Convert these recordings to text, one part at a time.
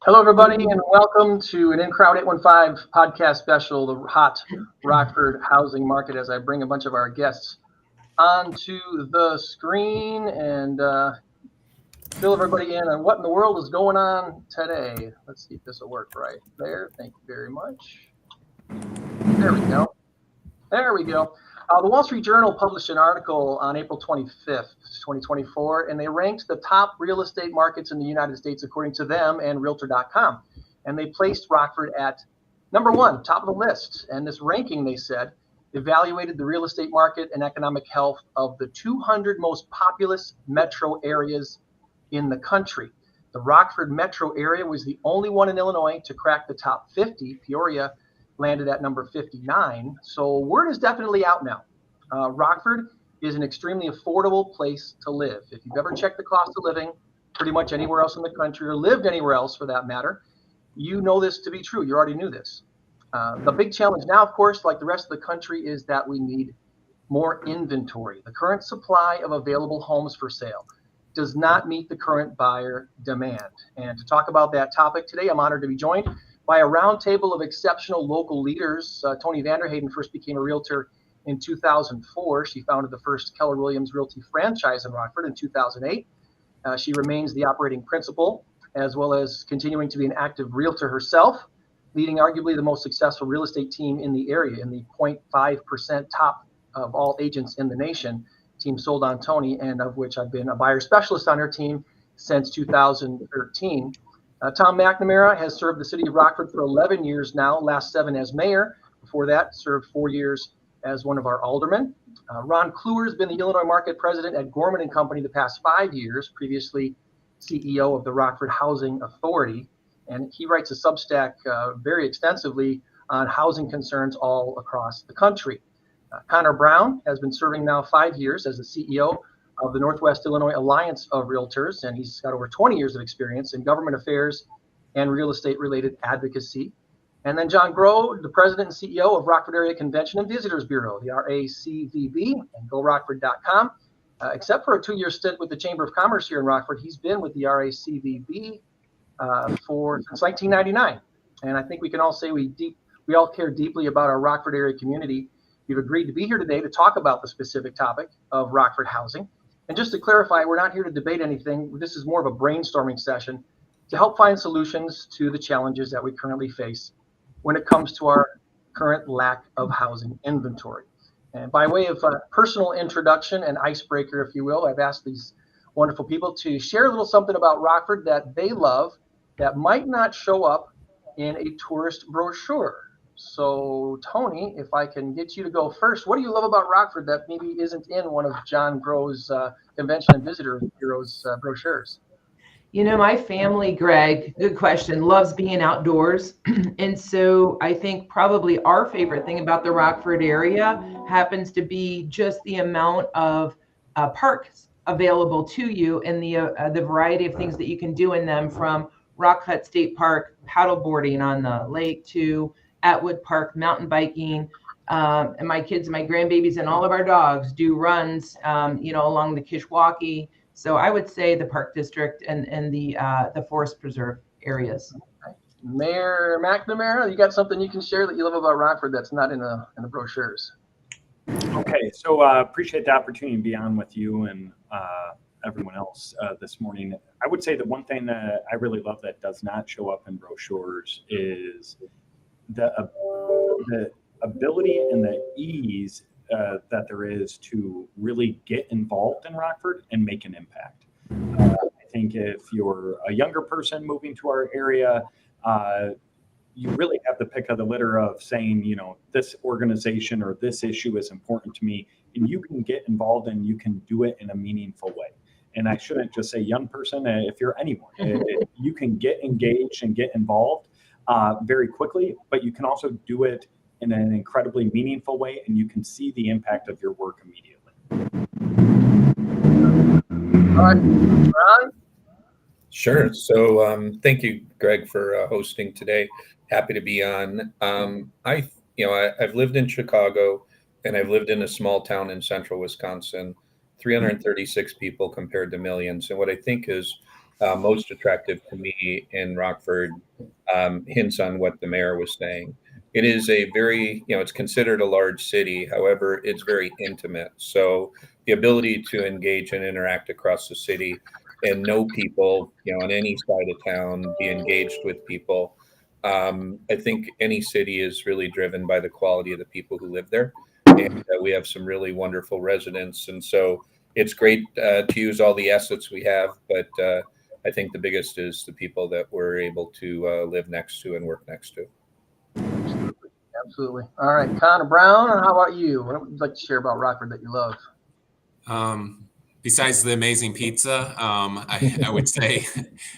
Hello, everybody, and welcome to an In Crowd 815 podcast special, the hot Rockford housing market, as I bring a bunch of our guests onto the screen and fill everybody in on what in the world is going on today. Let's see if this will work right there. Thank you very much. There we go. There we go. The Wall Street Journal published an article on April 25th, 2024, and they ranked the top real estate markets in the United States according to them and Realtor.com. And they placed Rockford at number one, top of the list. And this ranking, they said, evaluated the real estate market and economic health of the 200 most populous metro areas in the country. The Rockford metro area was the only one in Illinois to crack the top 50. Peoria landed at number 59. So word is definitely out now. Rockford is an extremely affordable place to live. If you've ever checked the cost of living pretty much anywhere else in the country or lived anywhere else for that matter, you know this to be true. You already knew this. The big challenge now, of course, like the rest of the country, is that we need more inventory. The current supply of available homes for sale does not meet the current buyer demand. And to talk about that topic today, I'm honored to be joined by a roundtable of exceptional local leaders. Toni VanderHeyden first became a realtor in 2004. She founded the first Keller Williams Realty franchise in Rockford in 2008. She remains the operating principal, as well as continuing to be an active realtor herself, leading arguably the most successful real estate team in the area, in the 0.5% top of all agents in the nation. Team sold on Toni, and of which I've been a buyer specialist on her team since 2013. Tom McNamara has served the city of Rockford for 11 years now, last 7 as mayor. Before that, served 4 years as one of our aldermen. Ron Clewer has been the Illinois market president at Gorman and Company the past 5 years, previously CEO of the Rockford Housing Authority. And he writes a Substack very extensively on housing concerns all across the country. Conor Brown has been serving now 5 years as the CEO of the Northwest Illinois Alliance of Realtors, and he's got over 20 years of experience in government affairs and real estate related advocacy. And then John Groh, the president and CEO of Rockford Area Convention and Visitors Bureau, the RACVB, and GoRockford.com. Except for a 2-year stint with the Chamber of Commerce here in Rockford, he's been with the RACVB since 1999. And I think we can all say we all care deeply about our Rockford area community. We've agreed to be here today to talk about the specific topic of Rockford housing. And just to clarify, we're not here to debate anything. This is more of a brainstorming session to help find solutions to the challenges that we currently face when it comes to our current lack of housing inventory. And by way of personal introduction and icebreaker, if you will, I've asked these wonderful people to share a little something about Rockford that they love that might not show up in a tourist brochure. So, Toni, if I can get you to go first, what do you love about Rockford that maybe isn't in one of John Groh's Convention and Visitor Bureau's brochures? You know, my family, Greg, good question, loves being outdoors. And so I think probably our favorite thing about the Rockford area happens to be just the amount of parks available to you and the variety of things that you can do in them, from Rock Hut State Park, paddleboarding on the lake, to Atwood Park, mountain biking. And my kids, my grandbabies, and all of our dogs do runs, along the Kishwaukee. So I would say the Park District and the Forest Preserve areas. Mayor McNamara, you got something you can share that you love about Rockford that's not in the brochures? Okay, so appreciate the opportunity to be on with you and everyone else this morning. I would say the one thing that I really love that does not show up in brochures is the ability and the ease that there is to really get involved in Rockford and make an impact. I think if you're a younger person moving to our area, you really have the pick of the litter of saying, this organization or this issue is important to me, and you can get involved and you can do it in a meaningful way. And I shouldn't just say young person, if you're anyone, you can get engaged and get involved very quickly, but you can also do it in an incredibly meaningful way, and you can see the impact of your work immediately. All right, Ron? Sure. So thank you, Greg, for hosting today. Happy to be on. I've lived in Chicago, and I've lived in a small town in central Wisconsin, 336 people compared to millions. And what I think is most attractive to me in Rockford hints on what the mayor was saying. It is a very, it's considered a large city. However, it's very intimate. So the ability to engage and interact across the city and know people, on any side of town, be engaged with people. I think any city is really driven by the quality of the people who live there. And we have some really wonderful residents. And so it's great to use all the assets we have, but I think the biggest is the people that we're able to live next to and work next to. Absolutely. All right, Conor Brown, how about you? What would you like to share about Rockford that you love? Besides the amazing pizza, I would say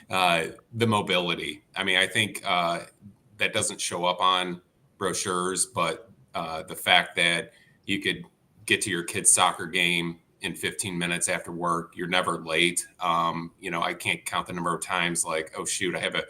the mobility. I mean, I think that doesn't show up on brochures, but the fact that you could get to your kid's soccer game in 15 minutes after work, you're never late. I can't count the number of times like, oh shoot, I have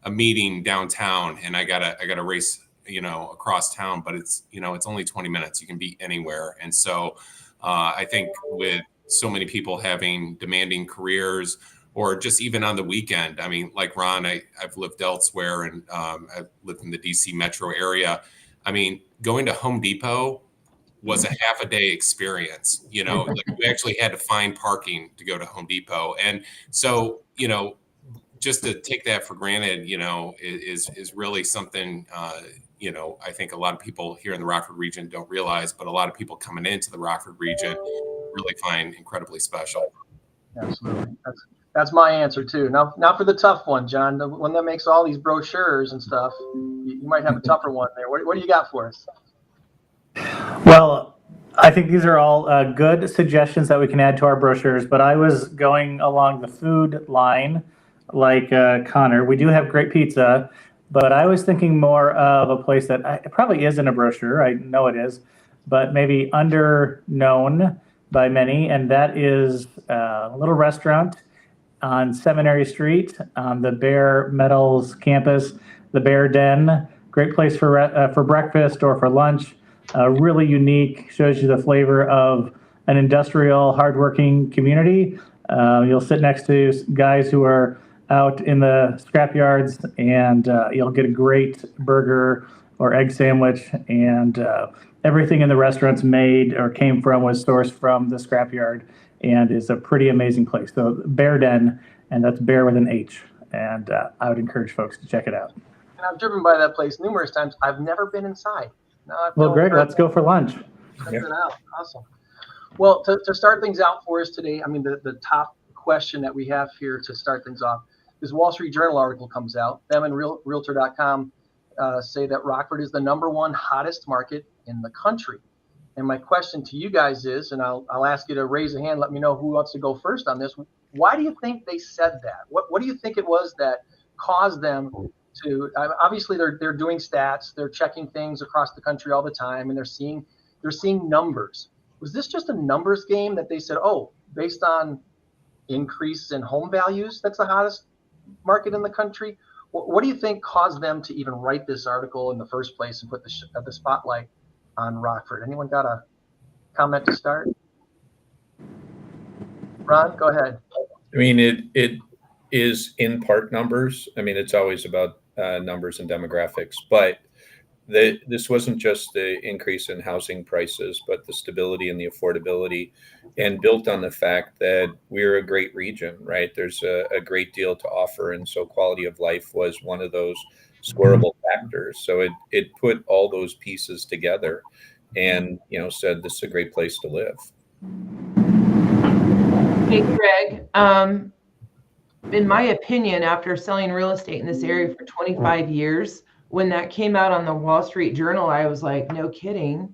a meeting downtown and I gotta race, across town, but it's only 20 minutes. You can be anywhere. And so I think with so many people having demanding careers, or just even on the weekend, I mean, like Ron, I've lived elsewhere and I've lived in the DC metro area. I mean, going to Home Depot was a half a day experience, like we actually had to find parking to go to Home Depot. And so, just to take that for granted, is really something, I think a lot of people here in the Rockford region don't realize, but a lot of people coming into the Rockford region really find incredibly special. Absolutely. That's my answer too. Now for the tough one, John, the one that makes all these brochures and stuff. You might have a tougher one there. What do you got for us? Well, I think these are all good suggestions that we can add to our brochures, but I was going along the food line like Conor. We do have great pizza, but I was thinking more of a place that it probably is in a brochure. I know it is, but maybe under-known by many, and that is a little restaurant on Seminary Street on the Bear Meadows campus, the Bear Den. Great place for breakfast or for lunch. Really unique, shows you the flavor of an industrial, hardworking community. You'll sit next to guys who are out in the scrap yards, and you'll get a great burger or egg sandwich, and everything in the restaurant's made or was sourced from the scrapyard, and is a pretty amazing place. So Bear Den, and that's Bear with an H, and I would encourage folks to check it out. And I've driven by that place numerous times. I've never been inside. Well, Greg, let's go for lunch. Check it out. Awesome. Well, to start things out for us today, I mean, the top question that we have here to start things off, this Wall Street Journal article comes out. Them and Realtor.com say that Rockford is the #1 hottest market in the country. And my question to you guys is, and I'll ask you to raise a hand, let me know who wants to go first on this. Why do you think they said that? What do you think it was that caused them to? Obviously, they're doing stats, they're checking things across the country all the time, and they're seeing numbers. Was this just a numbers game that they said, oh, based on increase in home values, that's the hottest market in the country? What do you think caused them to even write this article in the first place and put the spotlight on Rockford? Anyone got a comment to start? Ron, go ahead. I mean, it is in part numbers. I mean, it's always about numbers and demographics, but this wasn't just the increase in housing prices, but the stability and the affordability, and built on the fact that we're a great region, right? There's a great deal to offer, and so quality of life was one of those scoreable factors. So it put all those pieces together, and said this is a great place to live. Hey, Greg. In my opinion, after selling real estate in this area for 25 years, when that came out on the Wall Street Journal, I was like, no kidding.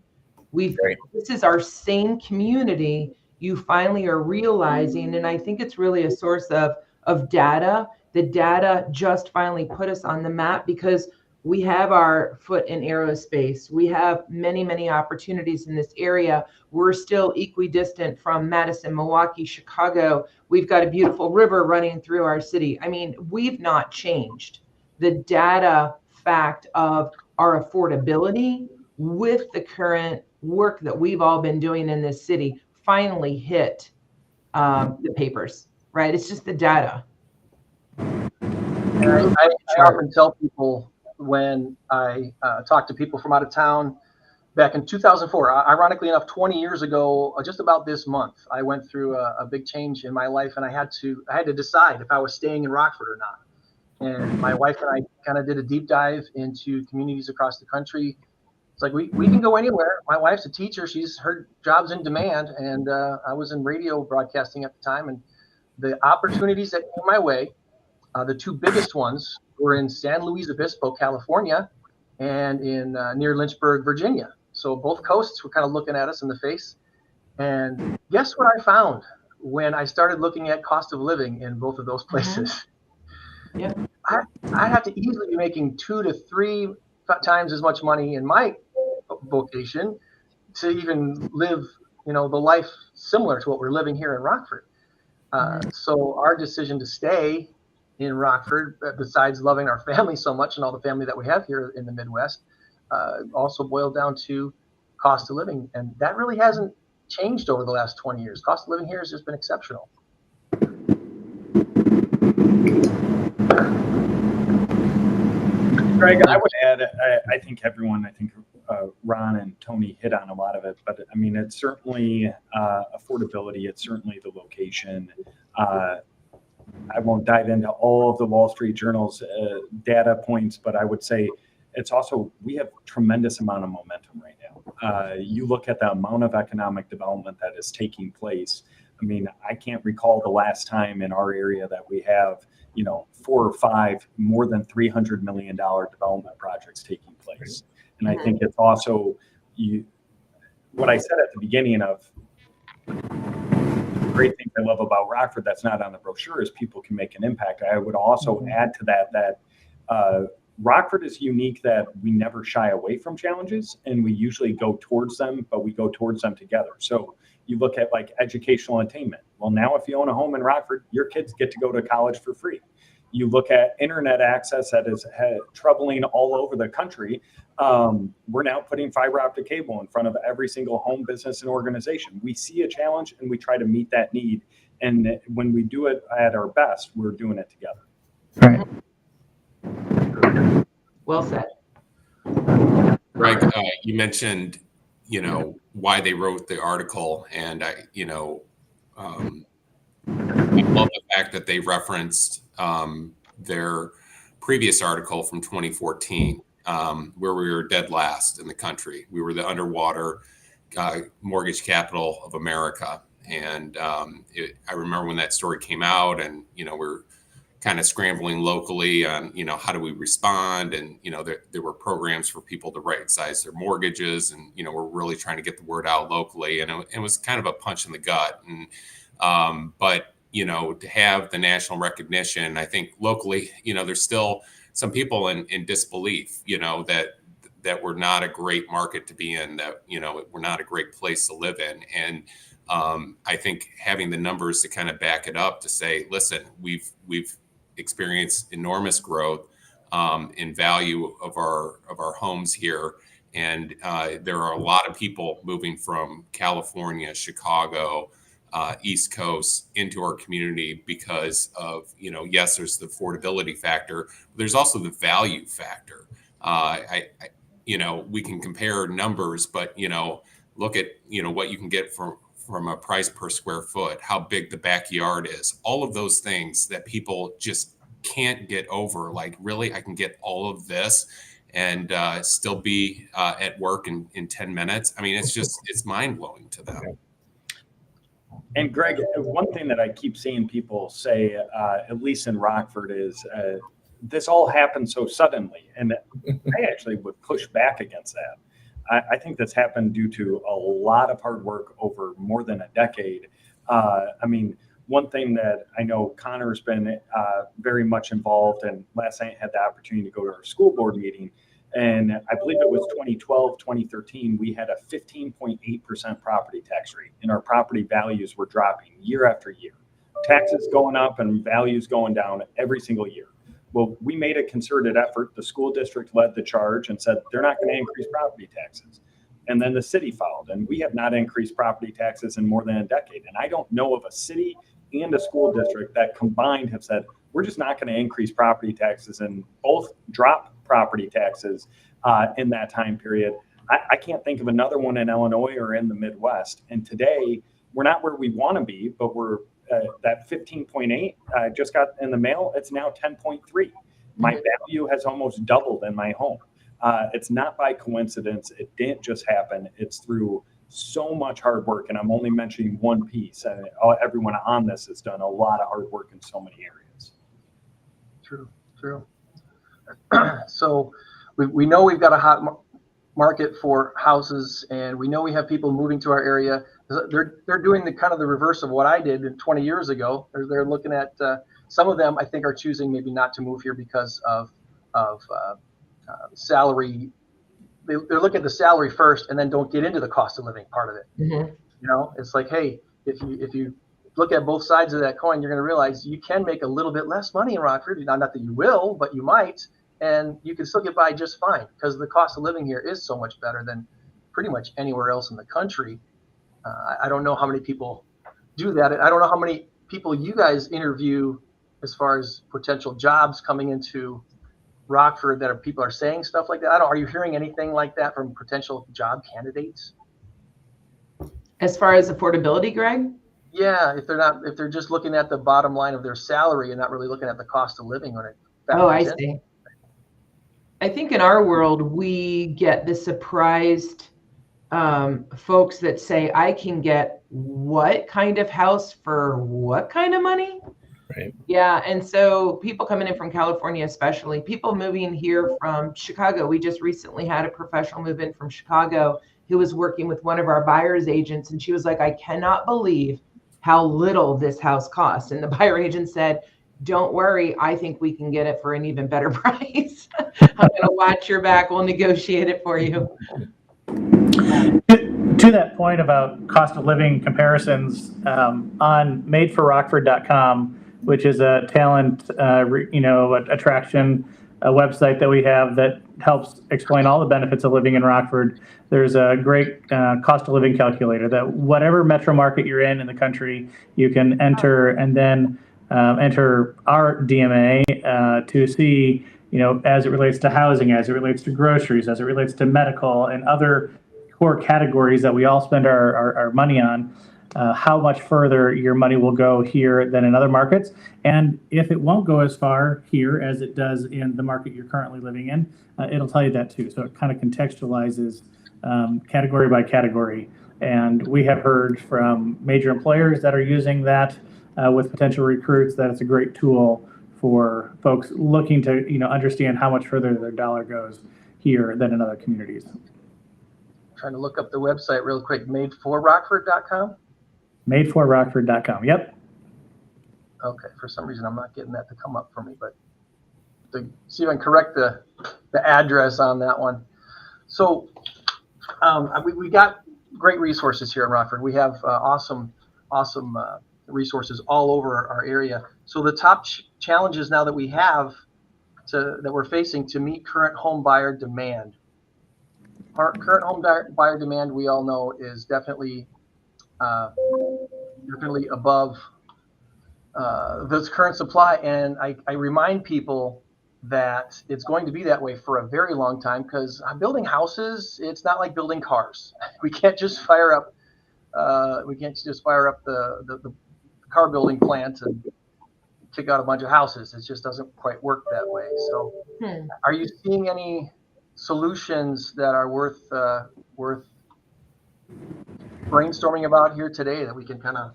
This is our same community. You finally are realizing, and I think it's really a source of data. The data just finally put us on the map because we have our foot in aerospace. We have many, many opportunities in this area. We're still equidistant from Madison, Milwaukee, Chicago. We've got a beautiful river running through our city. I mean, we've not changed. The data fact of our affordability with the current work that we've all been doing in this city finally hit the papers, right? It's just the data. I often tell people when I talk to people from out of town, back in 2004, ironically enough, 20 years ago, just about this month, I went through a big change in my life, and I had to decide if I was staying in Rockford or not. And my wife and I kind of did a deep dive into communities across the country. It's like we can go anywhere. My wife's a teacher; her job's in demand, and I was in radio broadcasting at the time, and the opportunities that came my way, the two biggest ones were in San Luis Obispo, California, and in near Lynchburg, Virginia. So both coasts were kind of looking at us in the face. And guess what I found when I started looking at cost of living in both of those places? Yeah. I have to easily be making 2 to 3 times as much money in my vocation to even live, the life similar to what we're living here in Rockford. So our decision to stay in Rockford, besides loving our family so much and all the family that we have here in the Midwest, also boiled down to cost of living. And that really hasn't changed over the last 20 years. Cost of living here has just been exceptional. Greg, I would add, I think Ron and Toni hit on a lot of it, but I mean, it's certainly affordability. It's certainly the location. I won't dive into all of the Wall Street Journal's data points, but I would say it's also, we have tremendous amount of momentum right now. You look at the amount of economic development that is taking place. I mean, I can't recall the last time in our area that we have 4 or 5 more than $300 million development projects taking place. And I think it's also what I said at the beginning of the great thing I love about Rockford that's not on the brochure is people can make an impact. I would also add to that Rockford is unique that we never shy away from challenges, and we usually go towards them, but we go towards them together. So you look at like educational attainment. Well, now if you own a home in Rockford, your kids get to go to college for free. You look at internet access that is troubling all over the country. We're now putting fiber optic cable in front of every single home, business, and organization. We see a challenge and we try to meet that need. And when we do it at our best, we're doing it together. Right. Well said. Greg, you mentioned, why they wrote the article, and I love the fact that they referenced their previous article from 2014, where we were dead last in the country. We were the underwater mortgage capital of America. And I remember when that story came out, and, we're kind of scrambling locally on, how do we respond? And, there were programs for people to right-size their mortgages. And, we're really trying to get the word out locally. And it was kind of a punch in the gut. And, but, to have the national recognition, I think locally, there's still some people in disbelief, that we're not a great market to be in, that, we're not a great place to live in. And I think having the numbers to kind of back it up to say, listen, we've experienced enormous growth in value of our homes here. And there are a lot of people moving from California, Chicago, East Coast into our community because of, yes, there's the affordability factor, but there's also the value factor. We can compare numbers, but, look at, what you can get from a price per square foot, how big the backyard is, all of those things that people just can't get over. Like, really, I can get all of this and still be at work in 10 minutes. I mean, it's mind blowing to them. And Greg, one thing that I keep seeing people say, at least in Rockford, is this all happened so suddenly. And I actually would push back against that. I think that's happened due to a lot of hard work over more than a decade. I mean, one thing that I know Conor's been very much involved, and last night I had the opportunity to go to our school board meeting. And I believe it was 2012, 2013, we had a 15.8% property tax rate, and our property values were dropping year after year. Taxes going up and values going down every single year. Well, we made a concerted effort. The school district led the charge and said they're not going to increase property taxes. And then the city followed, and we have not increased property taxes in more than a decade. And I don't know of a city and a school district that combined have said, we're just not going to increase property taxes and both drop property taxes in that time period. I can't think of another one in Illinois or in the Midwest. And today, we're not where we want to be, but we're that 15.8 just got in the mail. It's now 10.3. My value has almost doubled in my home. It's not by coincidence. It didn't just happen. It's through so much hard work. And I'm only mentioning one piece. Everyone on this has done a lot of hard work in so many areas. True. So we know we've got a hot market for houses, and we know we have people moving to our area. They're doing the kind of the reverse of what I did 20 years ago. They're looking at some of them. I think are choosing maybe not to move here because of salary. They look at the salary first and then don't get into the cost of living part of it. Mm-hmm. You know, it's like, hey, if you look at both sides of that coin, you're going to realize you can make a little bit less money in Rockford. Not that you will, but you might, and you can still get by just fine because the cost of living here is so much better than pretty much anywhere else in the country. I don't know how many people do that. I don't know how many people you guys interview as far as potential jobs coming into Rockford that people are saying stuff like that. Are you hearing anything like that from potential job candidates? As far as affordability, Greg? Yeah, if they're just looking at the bottom line of their salary and not really looking at the cost of living on it. Oh, I see. I think in our world, we get the surprised folks that say, I can get what kind of house for what kind of money? Right. Yeah. And so people coming in from California, especially people moving here from Chicago. We just recently had a professional move in from Chicago who was working with one of our buyer's agents. And she was like, I cannot believe how little this house costs. And the buyer agent said, don't worry, I think we can get it for an even better price. I'm going to watch your back. We'll negotiate it for you. To that point about cost of living comparisons, on madeforrockford.com, which is a talent, attraction website that we have that helps explain all the benefits of living in Rockford. There's a great cost of living calculator that whatever metro market you're in the country, you can enter and then enter our DMA to see, as it relates to housing, as it relates to groceries, as it relates to medical and other core categories that we all spend our money on, how much further your money will go here than in other markets. And if it won't go as far here as it does in the market you're currently living in, it'll tell you that too. So it kind of contextualizes category by category. And we have heard from major employers that are using that with potential recruits that it's a great tool for folks looking to understand how much further their dollar goes here than in other communities. Trying to look up the website real quick, madeforrockford.com? Madeforrockford.com, yep. Okay, for some reason I'm not getting that to come up for me, but to see if I can correct the address on that one. So we got great resources here in Rockford. We have awesome resources all over our area. So the top challenges now that we have that we're facing to meet current home buyer demand. Our current home buyer demand, we all know, is definitely above this current supply. And I remind people that it's going to be that way for a very long time because building houses, it's not like building cars. We can't just fire up the car building plant and kick out a bunch of houses. It just doesn't quite work that way. So are you seeing any solutions that are worth brainstorming about here today that we can kind of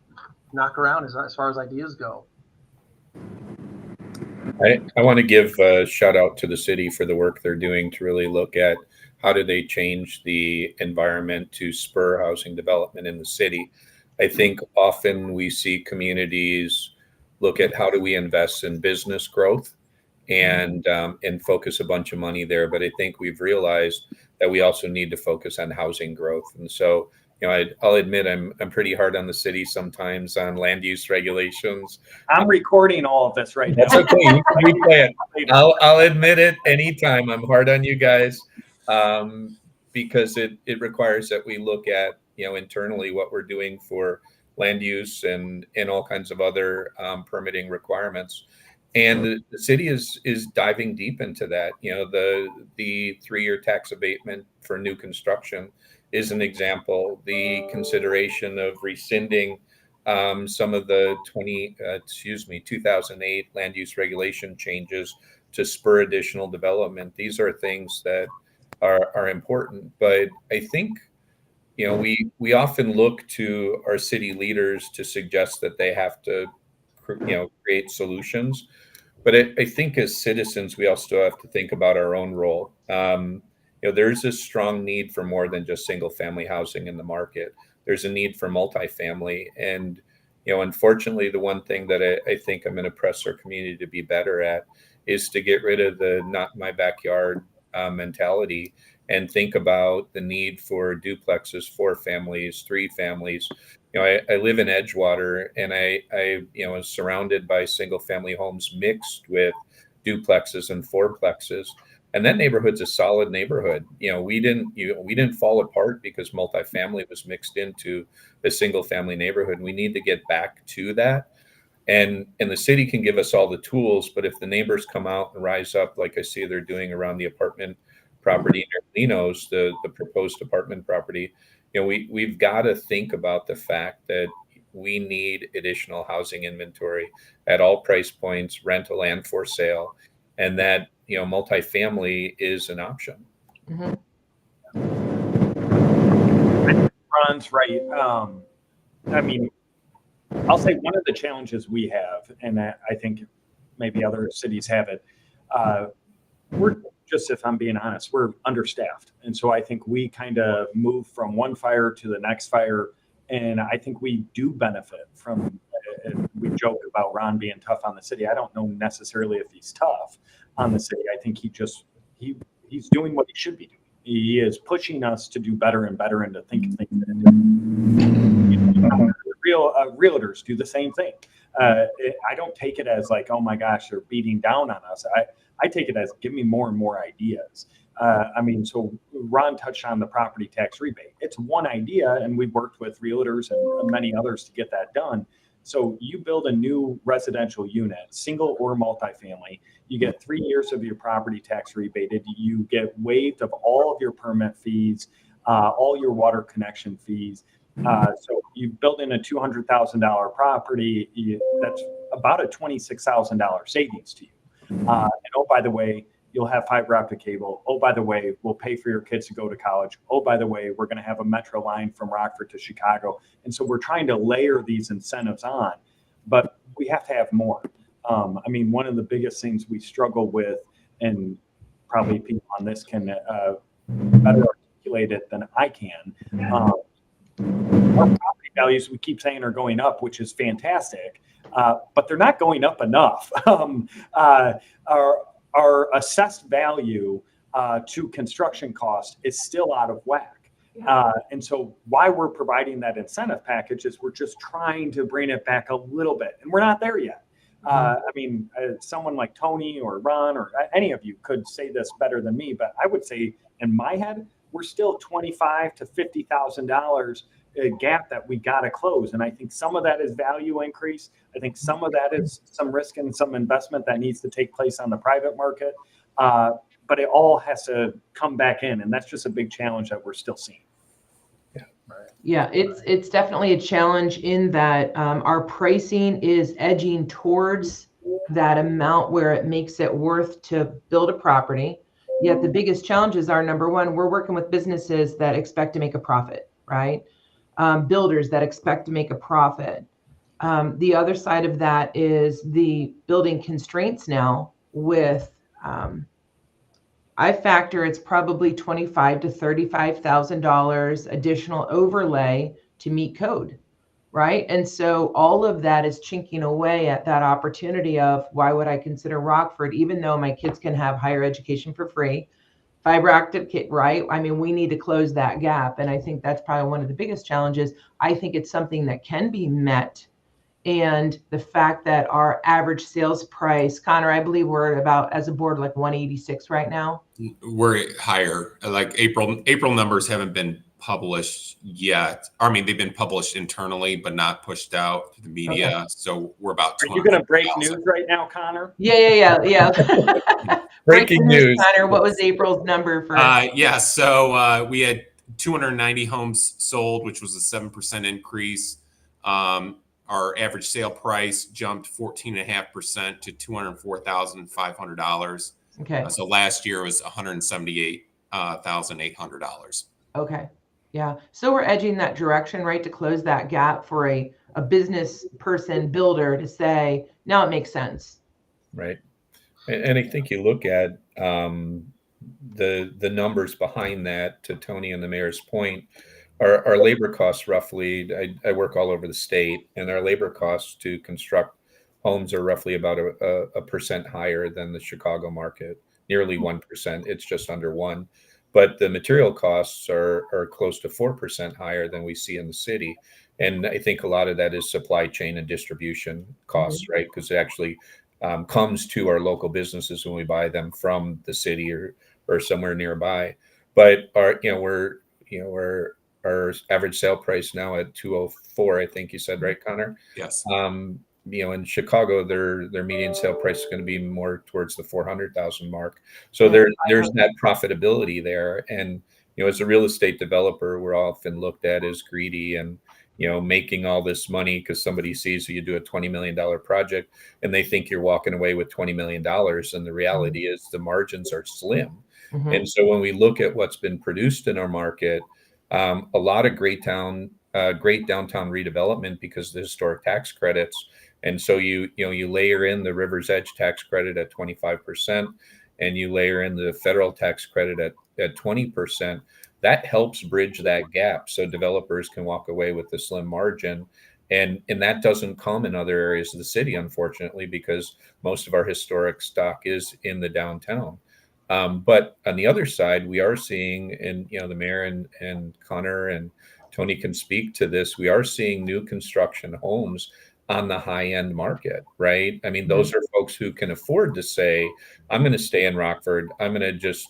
knock around as far as ideas go? I want to give a shout out to the city for the work they're doing to really look at how do they change the environment to spur housing development in the city. I think often we see communities look at how do we invest in business growth and focus a bunch of money there. But I think we've realized that we also need to focus on housing growth. And so, I'll admit I'm pretty hard on the city sometimes on land use regulations. I'm recording all of this right now. That's okay. You can replay it. I'll admit it anytime. I'm hard on you guys because it requires that we look at internally what we're doing for land use and all kinds of other permitting requirements. And the city is diving deep into that. The 3-year tax abatement for new construction is an example. The consideration of rescinding some of the 2008 land use regulation changes to spur additional development. These are things that are important. But I think we often look to our city leaders to suggest that they have to create solutions. But I think as citizens, we also have to think about our own role. There's a strong need for more than just single family housing in the market. There's a need for multifamily. And, unfortunately, the one thing that I think I'm going to press our community to be better at is to get rid of the not my backyard mentality and think about the need for duplexes, 4 families, 3 families. I live in Edgewater, and I was surrounded by single family homes mixed with duplexes and fourplexes. And that neighborhood's a solid neighborhood. We didn't fall apart because multifamily was mixed into a single family neighborhood. We need to get back to that. And the city can give us all the tools, but if the neighbors come out and rise up, like I see they're doing around the apartment property near Lino's, the proposed apartment property, we've got to think about the fact that we need additional housing inventory at all price points, rental and for sale, and that multifamily is an option. Mm-hmm. Ron's right. I'll say one of the challenges we have, and I think maybe other cities have it, we're just, if I'm being honest, we're understaffed. And so I think we kind of move from one fire to the next fire. And I think we do benefit from, we joke about Ron being tough on the city. I don't know necessarily if he's tough on the city. I think he's doing what he should be doing. He is pushing us to do better and better and to think of things that are different. Realtors do the same thing. I don't take it as like, oh my gosh, they're beating down on us. I take it as give me more and more ideas. So Ron touched on the property tax rebate. It's one idea, and we've worked with realtors and many others to get that done. So you build a new residential unit, single or multifamily, you get 3 years of your property tax rebated. You get waived of all of your permit fees, all your water connection fees. So you build in a $200,000 property, that's about a $26,000 savings to you. And oh, by the way, you'll have fiber optic cable. Oh, by the way, we'll pay for your kids to go to college. Oh, by the way, we're going to have a metro line from Rockford to Chicago. And so we're trying to layer these incentives on, but we have to have more. One of the biggest things we struggle with, and probably people on this can better articulate it than I can, our property values, we keep saying, are going up, which is fantastic, but they're not going up enough. Our assessed value to construction cost is still out of whack. And so why we're providing that incentive package is we're just trying to bring it back a little bit. And we're not there yet. Someone like Toni or Ron or any of you could say this better than me, but I would say in my head, we're still $25,000 to $50,000 gap that we got to close. And I think some of that is value increase. I think some of that is some risk and some investment that needs to take place on the private market. But it all has to come back in. And that's just a big challenge that we're still seeing. Yeah, it's definitely a challenge in that our pricing is edging towards that amount where it makes it worth to build a property. Yet the biggest challenges are, number one, we're working with businesses that expect to make a profit, right? Builders that expect to make a profit. The other side of that is the building constraints now with, I factor it's probably $25,000 to $35,000 additional overlay to meet code, right? And so all of that is chinking away at that opportunity of why would I consider Rockford, even though my kids can have higher education for free, fiber optic, right? We need to close that gap. And I think that's probably one of the biggest challenges. I think it's something that can be met. And the fact that our average sales price, Conor, I believe we're at about, as a board, like 186 right now. We're higher. Like April numbers haven't been published yet. I mean, they've been published internally, but not pushed out to the media. Okay. So we're about Are you going to break 250,000. news right now, Connor? Yeah. Breaking news. Connor, what was April's number for? So we had 290 homes sold, which was a 7% increase. Our average sale price jumped 14.5% to $204,500. Okay. So last year was $178,800. Okay. Yeah. So we're edging that direction, right, to close that gap for a business person builder to say, now it makes sense. Right. And I think you look at the numbers behind that, to Toni and the mayor's point, our labor costs roughly, I work all over the state, and our labor costs to construct homes are roughly about a percent higher than the Chicago market, nearly 1%. It's just under 1%. But the material costs are close to 4% higher than we see in the city. And I think a lot of that is supply chain and distribution costs, right? Because it actually comes to our local businesses when we buy them from the city or somewhere nearby. But our average sale price now at 204, I think you said, right, Connor? Yes. In Chicago, their median sale price is going to be more towards the 400,000 mark. So there's that profitability there. And as a real estate developer, we're often looked at as greedy and making all this money because somebody sees you do a $20 million project and they think you're walking away with $20 million. And the reality is the margins are slim. Mm-hmm. And so when we look at what's been produced in our market, a lot of great downtown redevelopment because of the historic tax credits. And so you layer in the River's Edge tax credit at 25%, and you layer in the federal tax credit at 20%. That helps bridge that gap so developers can walk away with a slim margin. And that doesn't come in other areas of the city, unfortunately, because most of our historic stock is in the downtown. But on the other side, we are seeing, and the mayor and Conor and Toni can speak to this, we are seeing new construction homes on the high end market, right? I mean, those are folks who can afford to say, I'm going to stay in Rockford. I'm going to just,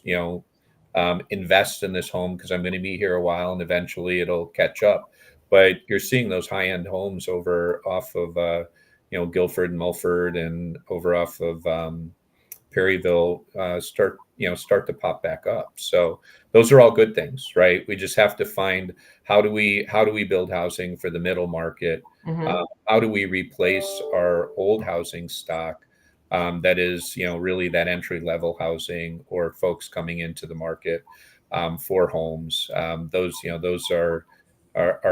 invest in this home because I'm going to be here a while and eventually it'll catch up. But you're seeing those high end homes off of, Guilford and Mulford and over off of Perryville start to pop back up. So those are all good things, right? We just have to find how do we build housing for the middle market? Mm-hmm. How do we replace our old housing stock that is really that entry level housing or folks coming into the market for homes? Those are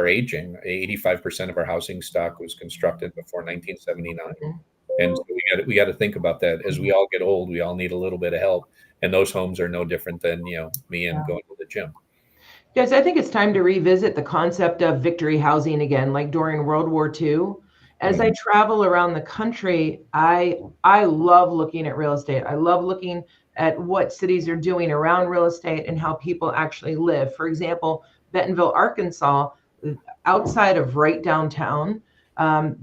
aging. 85% of our housing stock was constructed before 1979. Mm-hmm. And so we got to think about that. As we all get old, we all need a little bit of help. And those homes are no different than, me and going to the gym. Guys, I think it's time to revisit the concept of victory housing again, like during World War II. As I travel around the country, I love looking at real estate. I love looking at what cities are doing around real estate and how people actually live. For example, Bentonville, Arkansas, outside of right downtown,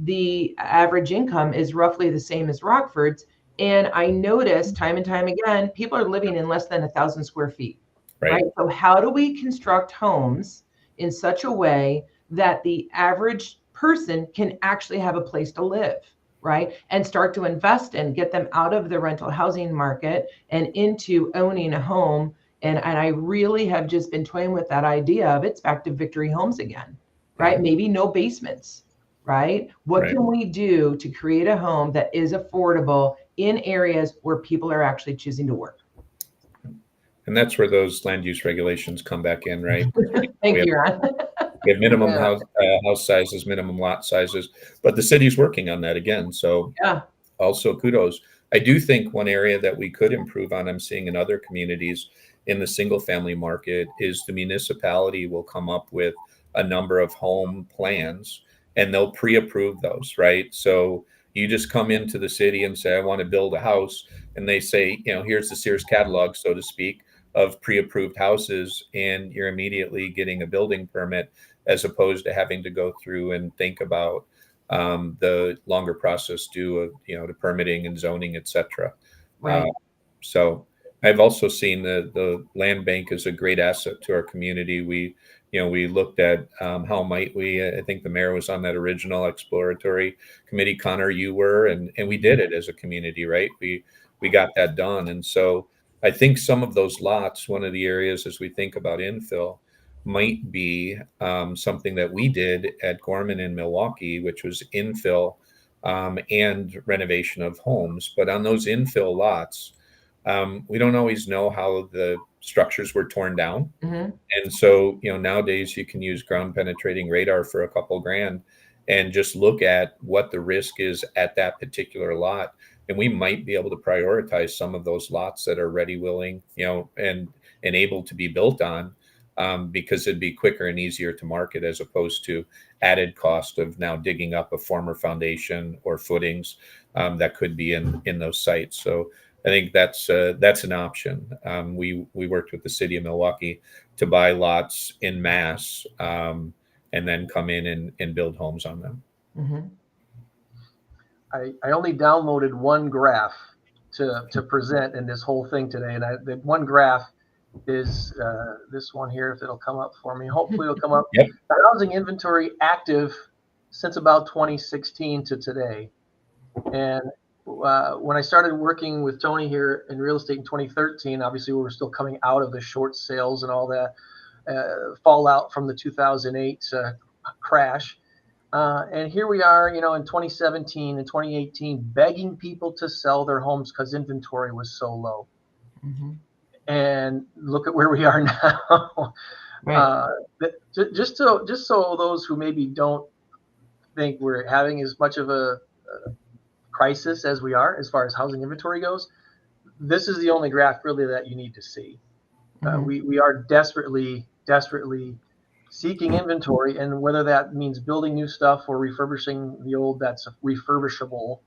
the average income is roughly the same as Rockford's. And I notice time and time again, people are living in less than 1,000 square feet, right? So how do we construct homes in such a way that the average person can actually have a place to live, right? And start to invest and get them out of the rental housing market and into owning a home. And I really have just been toying with that idea of it's back to victory homes again, right? Maybe no basements, right? What can we do to create a home that is affordable in areas where people are actually choosing to work? And that's where those land use regulations come back in, right? Thank you, Ron. We have minimum house sizes, minimum lot sizes, but the city's working on that again. So also kudos. I do think one area that we could improve on, I'm seeing in other communities in the single family market, is the municipality will come up with a number of home plans and they'll pre-approve those, right? So you just come into the city and say, I want to build a house. And they say, here's the Sears catalog, so to speak, of pre-approved houses, and you're immediately getting a building permit as opposed to having to go through and think about the longer process due to permitting and zoning, et cetera. Right. So I've also seen the land bank is a great asset to our community. We we looked at how might we, I think the mayor was on that original exploratory committee. Conor, you were, and we did it as a community, right? We got that done. And so I think some of those lots, one of the areas as we think about infill, might be something that we did at Gorman in Milwaukee, which was infill and renovation of homes. But on those infill lots, we don't always know how the structures were torn down. Mm-hmm. And so, nowadays you can use ground penetrating radar for a couple grand and just look at what the risk is at that particular lot. And we might be able to prioritize some of those lots that are ready, willing, and able to be built on, because it'd be quicker and easier to market as opposed to added cost of now digging up a former foundation or footings that could be in those sites. So I think that's an option. We worked with the city of Milwaukee to buy lots in mass and then come in and build homes on them. Mm-hmm. I only downloaded one graph to present in this whole thing today, and the one graph is this one here. If it'll come up for me, hopefully it'll come up. Yep. The housing inventory active since about 2016 to today, and when I started working with Toni here in real estate in 2013, obviously we were still coming out of the short sales and all that fallout from the 2008 crash. And here we are, in 2017 and 2018, begging people to sell their homes because inventory was so low. Mm-hmm. And look at where we are now. Right. Just so those who maybe don't think we're having as much of a crisis as we are as far as housing inventory goes, this is the only graph really that you need to see. Mm-hmm. We are desperately seeking inventory, and whether that means building new stuff or refurbishing the old that's refurbishable,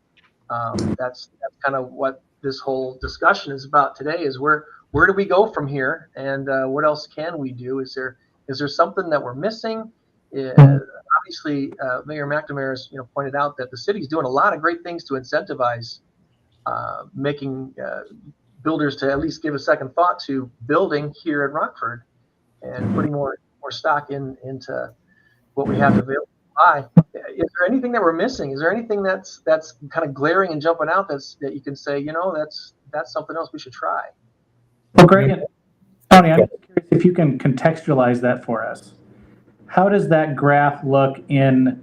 that's kind of what this whole discussion is about today, is where do we go from here, and what else can we do? Is there something that we're missing? Obviously, Mayor McNamara has pointed out that the city's doing a lot of great things to incentivize making builders to at least give a second thought to building here at Rockford and putting more stock into what we have available to buy. Is there anything that we're missing? Is there anything that's kind of glaring and jumping out that you can say, that's something else we should try? Well, Greg, Toni, I'm curious if you can contextualize that for us. How does that graph look in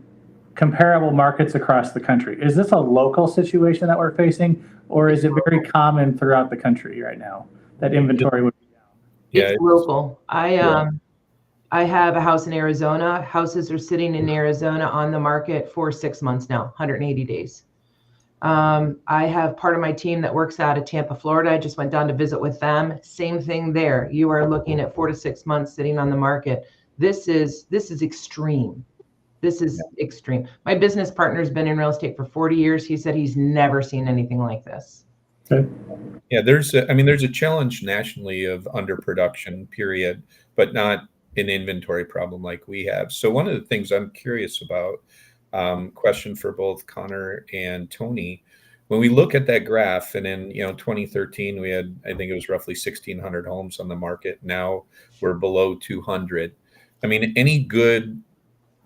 comparable markets across the country? Is this a local situation that we're facing, or is it very common throughout the country right now that inventory would be down? It's local. I have a house in Arizona. Houses are sitting in Arizona on the market for 6 months now, 180 days. I have part of my team that works out of Tampa, Florida. I just went down to visit with them. Same thing there. You are looking at 4 to 6 months sitting on the market. This is extreme. This is extreme. My business partner's been in real estate for 40 years. He said he's never seen anything like this. Okay. Yeah, there's a challenge nationally of underproduction, period, but not an inventory problem like we have. So one of the things I'm curious about, question for both Conor and Toni, when we look at that graph, and in 2013 we had, I think it was roughly 1,600 homes on the market. Now we're below 200. I mean, any good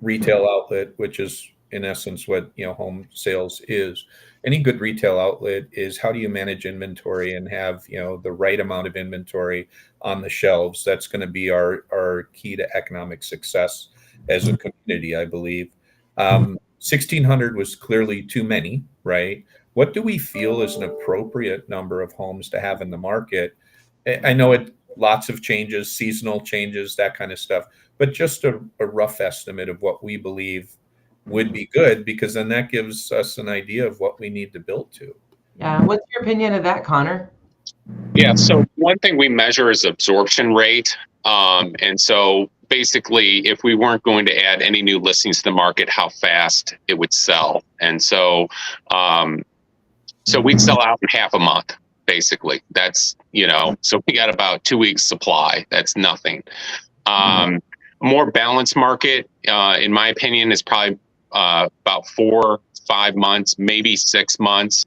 retail outlet, which is in essence what home sales is, any good retail outlet is, how do you manage inventory and have the right amount of inventory on the shelves? That's going to be our key to economic success as a community, I believe. 1,600 was clearly too many, right? What do we feel is an appropriate number of homes to have in the market? I know lots of changes, seasonal changes, that kind of stuff, but just a rough estimate of what we believe would be good, because then that gives us an idea of what we need to build to. Yeah. What's your opinion of that, Conor? Yeah. So one thing we measure is absorption rate. And so basically, if we weren't going to add any new listings to the market, how fast it would sell. And so, we'd sell out in half a month, basically. That's, so we got about 2 weeks supply. That's nothing. More balanced market, in my opinion, is probably about 4, 5 months, maybe 6 months.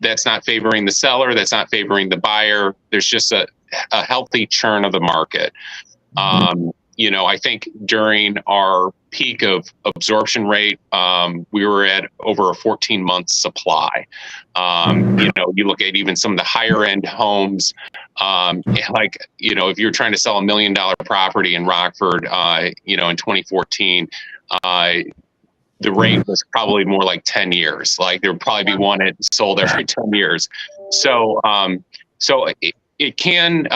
That's not favoring the seller. That's not favoring the buyer. There's just a healthy churn of the market. I think during our peak of absorption rate, we were at over a 14-month supply. You look at even some of the higher end homes, if you're trying to sell $1 million property in Rockford, in 2014, the rate was probably more like 10 years. Like there would probably be one that sold every 10 years. So, it can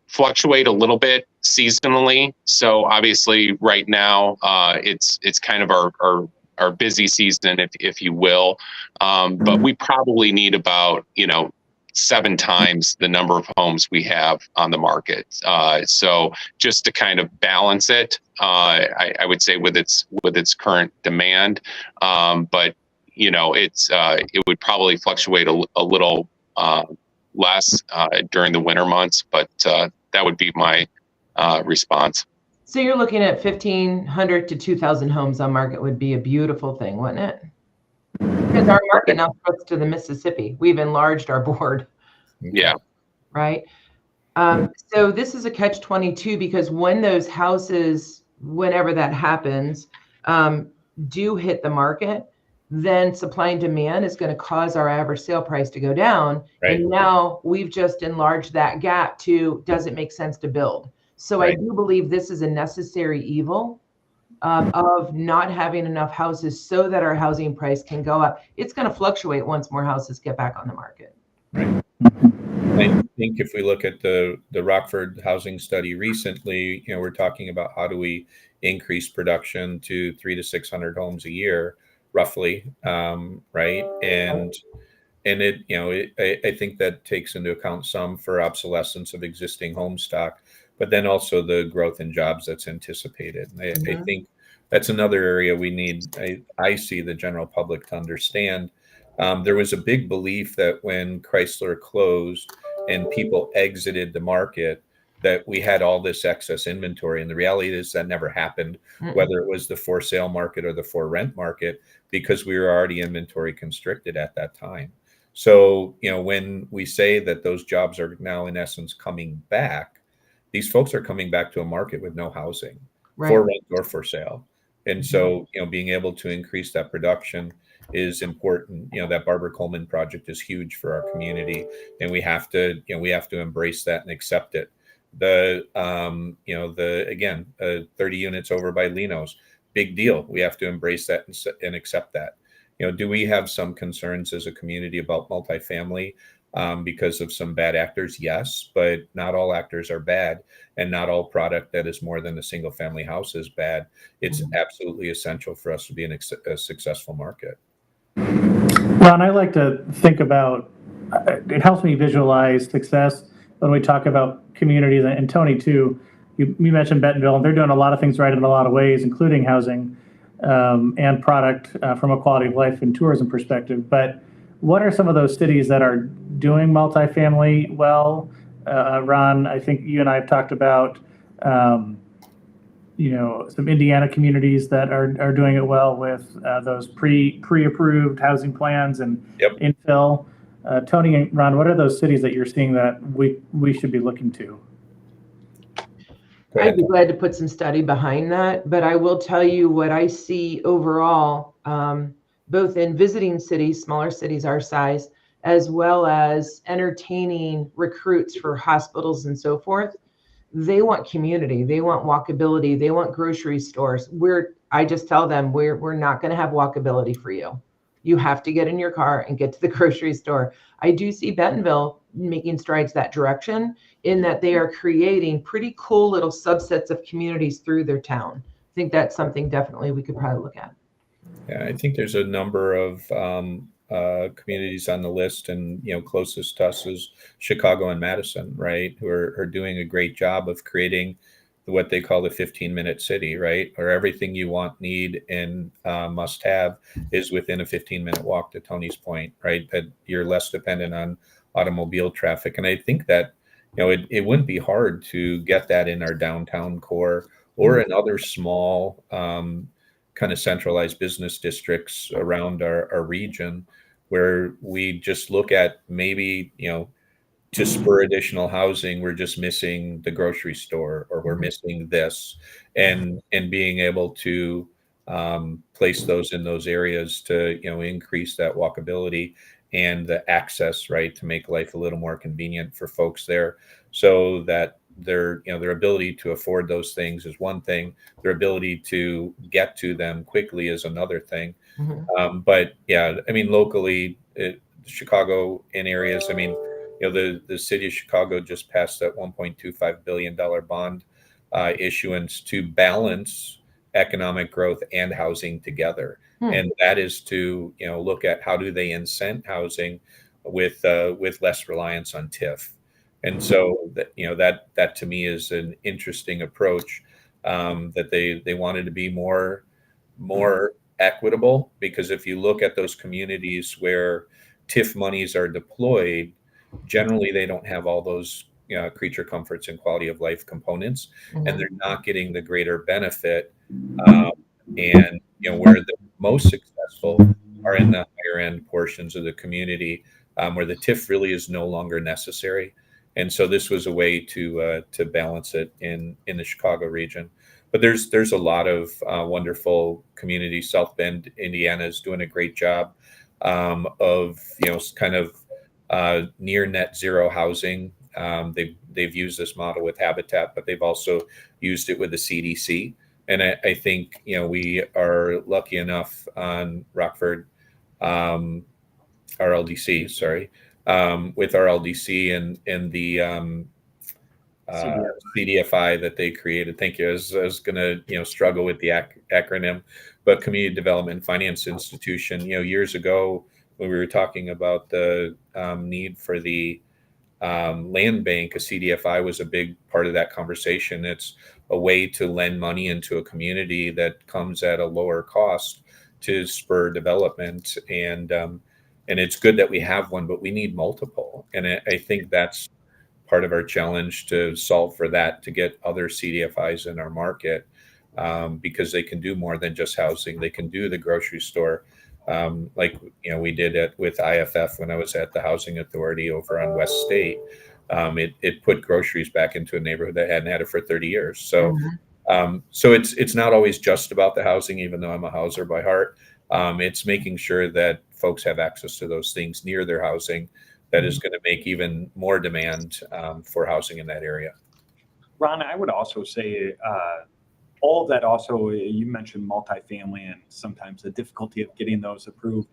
fluctuate a little bit seasonally. So obviously right now, it's kind of our busy season, if you will. But we probably need about, 7 times the number of homes we have on the market. So just to kind of balance it, I would say with its current demand, but it would probably fluctuate a little less during the winter months, but that would be my response. So you're looking at 1,500 to 2,000 homes on market would be a beautiful thing, wouldn't it? Because our market now goes to the Mississippi. We've enlarged our board. Yeah. Right. So this is a catch-22 because when those houses, whenever that happens, do hit the market, then supply and demand is going to cause our average sale price to go down. Right. And now we've just enlarged that gap to, does it make sense to build? So right. I do believe this is a necessary evil of not having enough houses so that our housing price can go up. It's going to fluctuate once more houses get back on the market. Right. I think if we look at the Rockford housing study recently, we're talking about how do we increase production to 300 to 600 homes a year, roughly, right? And it, I think that takes into account some for obsolescence of existing home stock, but then also the growth in jobs that's anticipated. I think that's another area we need. I see the general public to understand. There was a big belief that when Chrysler closed and people exited the market, that we had all this excess inventory. And the reality is that never happened, whether it was the for sale market or the for rent market, because we were already inventory constricted at that time. So, when we say that those jobs are now in essence coming back, these folks are coming back to a market with no housing for rent or for sale. And so, being able to increase that production is important. That Barbara Coleman project is huge for our community, and we have to embrace that and accept it. The 30 units over by Lino's, big deal. We have to embrace that and accept that. Do we have some concerns as a community about multifamily because of some bad actors? Yes, but not all actors are bad, and not all product that is more than a single family house is bad. It's absolutely essential for us to be in a successful market. Ron, I like to think about, it helps me visualize success when we talk about communities, and Toni too. You mentioned Bentonville, and they're doing a lot of things right in a lot of ways, including housing and product from a quality of life and tourism perspective. But what are some of those cities that are doing multifamily well? Ron, I think you and I have talked about some Indiana communities that are doing it well with those pre-approved housing plans and infill. Toni and Ron, what are those cities that you're seeing that we should be looking to? I'd be glad to put some study behind that, but I will tell you what I see overall, both in visiting cities, smaller cities our size, as well as entertaining recruits for hospitals and so forth. They want community, they want walkability, they want grocery stores. I just tell them we're not going to have walkability for you. You have to get in your car and get to the grocery store. I do see Bentonville making strides that direction, in that they are creating pretty cool little subsets of communities through their town. I think that's something definitely we could probably look at. Yeah, I think there's a number of communities on the list, and closest to us is Chicago and Madison, right, who are doing a great job of creating what they call the 15-minute city, right, where everything you want, need, and must have is within a 15-minute walk, to Toni's point, right, that you're less dependent on automobile traffic. And I think that it wouldn't be hard to get that in our downtown core or in other small kind of centralized business districts around our region, where we just look at maybe to spur additional housing, we're just missing the grocery store, or we're missing this, and being able to place those in those areas to, increase that walkability and the access, right, to make life a little more convenient for folks there, so that their ability to afford those things is one thing, their ability to get to them quickly is another thing. But yeah, I mean, locally, Chicago in areas, I mean, the city of Chicago just passed that $1.25 billion bond issuance to balance economic growth and housing together. And that is to, look at how do they incent housing with less reliance on TIF. And so that to me is an interesting approach, that they wanted to be more equitable, because if you look at those communities where TIF monies are deployed, generally they don't have all those creature comforts and quality of life components, and they're not getting the greater benefit. And where the most successful are in the higher end portions of the community, where the TIF really is no longer necessary. And so this was a way to balance it in the Chicago region. But there's a lot of wonderful communities. South Bend, Indiana is doing a great job of kind of near net zero housing. They've used this model with Habitat, but they've also used it with the CDC. And I think we are lucky enough on Rockford, RLDC, sorry, with RLDC and the CDFI that they created. Thank you. I was going to struggle with the acronym, but Community Development Finance Institution. Years ago when we were talking about the need for the land bank, a CDFI was a big part of that conversation. It's a way to lend money into a community that comes at a lower cost to spur development, and it's good that we have one, but we need multiple. And I think that's part of our challenge, to solve for that, to get other CDFIs in our market, because they can do more than just housing. They can do the grocery store, like we did it with IFF when I was at the Housing Authority over on West State. It put groceries back into a neighborhood that hadn't had it for 30 years. So so it's not always just about the housing, even though I'm a houser by heart. It's making sure that folks have access to those things near their housing that is going to make even more demand for housing in that area. Ron, I would also say all of that also, you mentioned multifamily and sometimes the difficulty of getting those approved.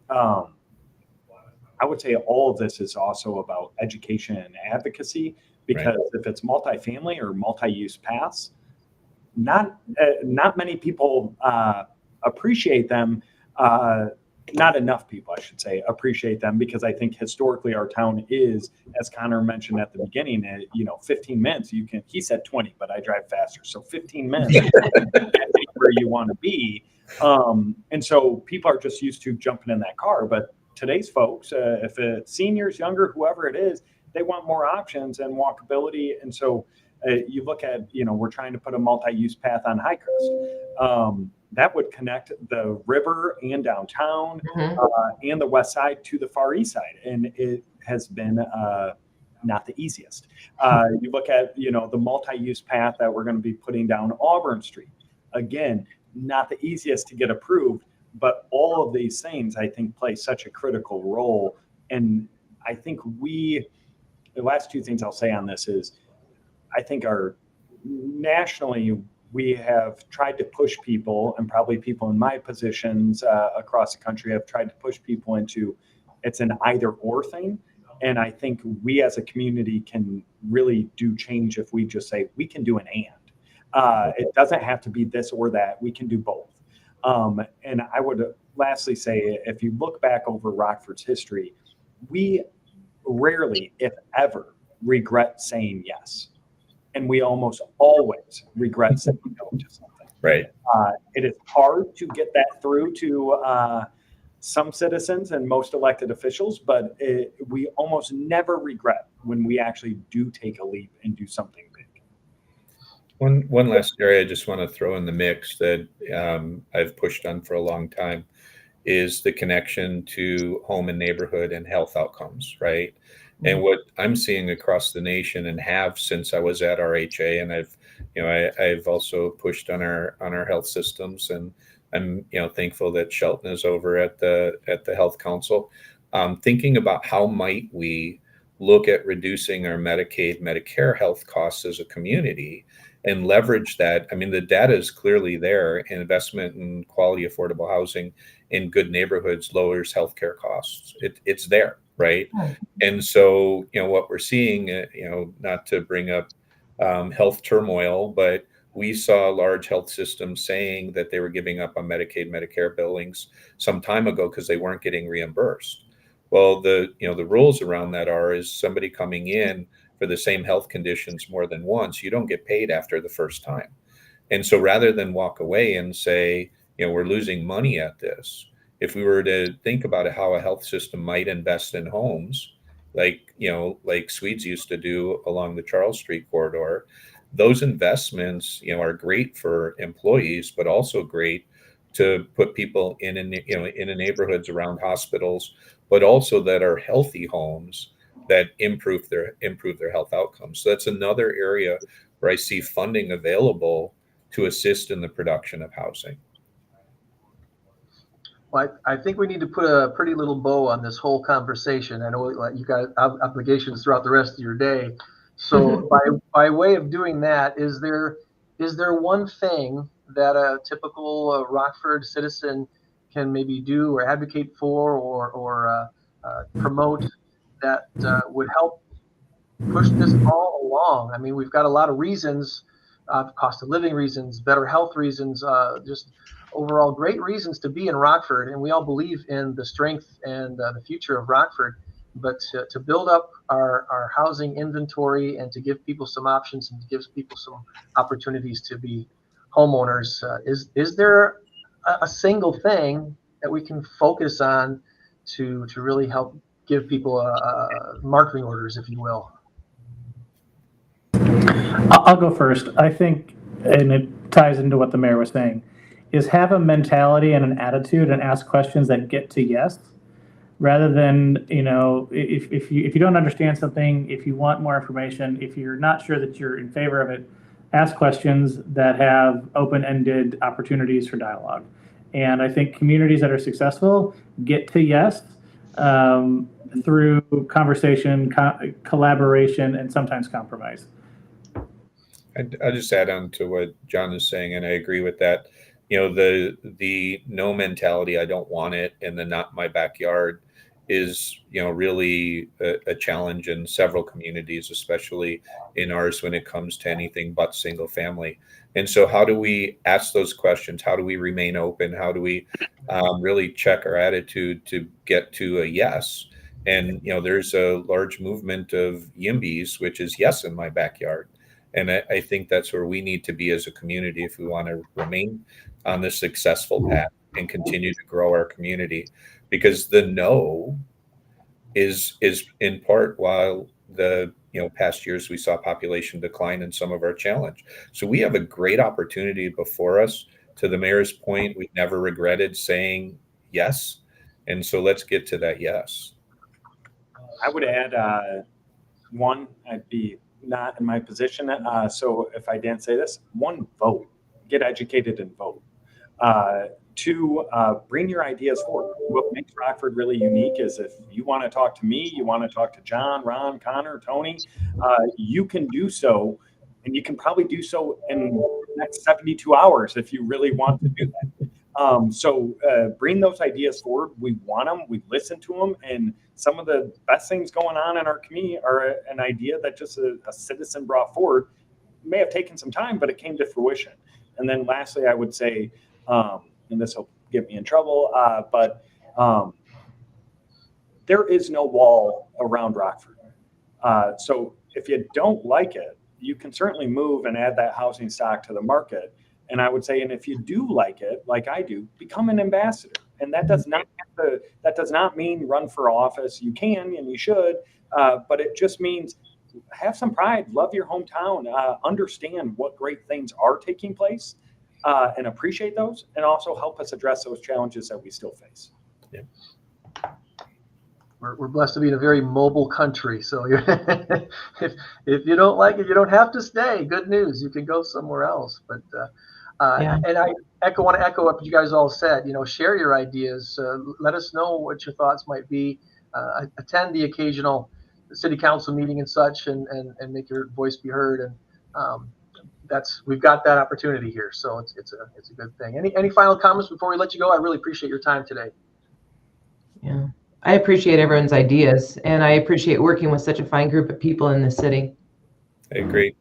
I would say all of this is also about education and advocacy, because if it's multifamily or multi-use paths, not many people appreciate them. Not enough people, I should say, appreciate them, because I think historically our town is, as Conor mentioned at the beginning, 15 minutes. He said 20, but I drive faster. So 15 minutes where you want to be. And so people are just used to jumping in that car. But today's folks, if it's seniors, younger, whoever it is, they want more options and walkability. And so you look at, we're trying to put a multi-use path on Highcrest. That would connect the river and downtown and the west side to the far east side. And it has been not the easiest. You look at, the multi-use path that we're going to be putting down Auburn Street. Again, not the easiest to get approved, but all of these things, I think, play such a critical role. And I think the last two things I'll say on this is, I think nationally, we have tried to push people, and probably people in my positions across the country have tried to push people into it's an either or thing. And I think we as a community can really do change if we just say we can do an and. It doesn't have to be this or that. We can do both. And I would lastly say, if you look back over Rockford's history, we rarely, if ever, regret saying yes. And we almost always regret saying no to something. Right. It is hard to get that through to some citizens and most elected officials, but we almost never regret when we actually do take a leap and do something big. One last area I just want to throw in the mix that I've pushed on for a long time is the connection to home and neighborhood and health outcomes, right? And what I'm seeing across the nation and have since I was at RHA, and I've also pushed on our health systems, and I'm thankful that Shelton is over at the Health Council, thinking about how might we look at reducing our Medicaid, Medicare health costs as a community and leverage that. I mean, the data is clearly there. Investment in quality, affordable housing in good neighborhoods lowers healthcare costs. It's there, right? And so, what we're seeing, not to bring up health turmoil, but we saw large health systems saying that they were giving up on Medicaid, Medicare billings some time ago because they weren't getting reimbursed. Well, the rules around that is somebody coming in for the same health conditions more than once, you don't get paid after the first time. And so rather than walk away and say, we're losing money at this, if we were to think about it, how a health system might invest in homes, like Swedes used to do along the Charles Street corridor, those investments, are great for employees, but also great to put people in the neighborhoods around hospitals, but also that are healthy homes that improve their health outcomes. So that's another area where I see funding available to assist in the production of housing. Well, I think we need to put a pretty little bow on this whole conversation. I know you got obligations throughout the rest of your day. So by way of doing that, is there one thing that a typical Rockford citizen can maybe do or advocate for or promote that would help push this all along? I mean, we've got a lot of reasons, cost of living reasons, better health reasons, just overall great reasons to be in Rockford. And we all believe in the strength and the future of Rockford. But to build up our housing inventory and to give people some options and to give people some opportunities to be homeowners, is there a single thing that we can focus on to really help give people marketing orders, if you will? I'll go first. I think, and it ties into what the mayor was saying, is have a mentality and an attitude and ask questions that get to yes, rather than, if you don't understand something, if you want more information, if you're not sure that you're in favor of it, ask questions that have open-ended opportunities for dialogue. And I think communities that are successful get to yes through conversation, collaboration, and sometimes compromise. I'll just add on to what John is saying, and I agree with that. The no mentality, I don't want it, and the not my backyard is, really a challenge in several communities, especially in ours when it comes to anything but single family. And so how do we ask those questions? How do we remain open? How do we really check our attitude to get to a yes? And, there's a large movement of YIMBYs, which is yes in my backyard. And I think that's where we need to be as a community if we want to remain on this successful path and continue to grow our community. Because the no is in part while the past years we saw population decline in some of our challenge. So we have a great opportunity before us. To the mayor's point, we've never regretted saying yes. And so let's get to that yes. I would add one, I'd be not in my position. So if I didn't say this, one, vote, get educated and vote. Two, bring your ideas forward. What makes Rockford really unique is if you want to talk to me, you want to talk to John, Ron, Conor, Toni, you can do so. And you can probably do so in the next 72 hours if you really want to do that. So bring those ideas forward. We want them. We listen to them. And some of the best things going on in our community are an idea that just a citizen brought forward. It may have taken some time, but it came to fruition. And then lastly, I would say, and this will get me in trouble, but there is no wall around Rockford. So if you don't like it, you can certainly move and add that housing stock to the market. And I would say, and if you do like it, like I do, become an ambassador. And that does not mean run for office. You can and you should, but it just means have some pride, love your hometown, understand what great things are taking place, and appreciate those, and also help us address those challenges that we still face. Yeah. we're blessed to be in a very mobile country. So you're if you don't like it, you don't have to stay. Good news, you can go somewhere else. But and I want to echo what you guys all said. Share your ideas. Let us know what your thoughts might be. Attend the occasional city council meeting and such, and make your voice be heard. And we've got that opportunity here, so it's a good thing. Any final comments before we let you go? I really appreciate your time today. Yeah, I appreciate everyone's ideas, and I appreciate working with such a fine group of people in the city. I agree.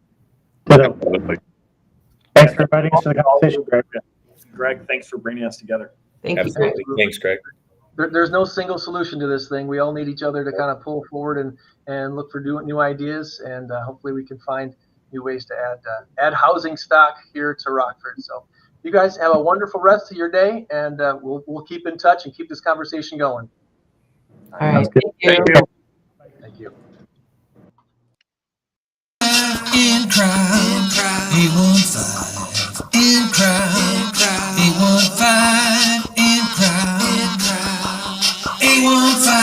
Absolutely. Thanks for inviting us to the conversation, Greg. Greg, thanks for bringing us together. Thank you, Absolutely. Greg. Thanks, Greg. There's no single solution to this thing. We all need each other to kind of pull forward and look for new ideas, and hopefully we can find new ways to add housing stock here to Rockford. So you guys have a wonderful rest of your day, and we'll keep in touch and keep this conversation going. All right. Thank you. Thank you. Thank you. In crowd, 815. In crowd, 815. In crowd, 815.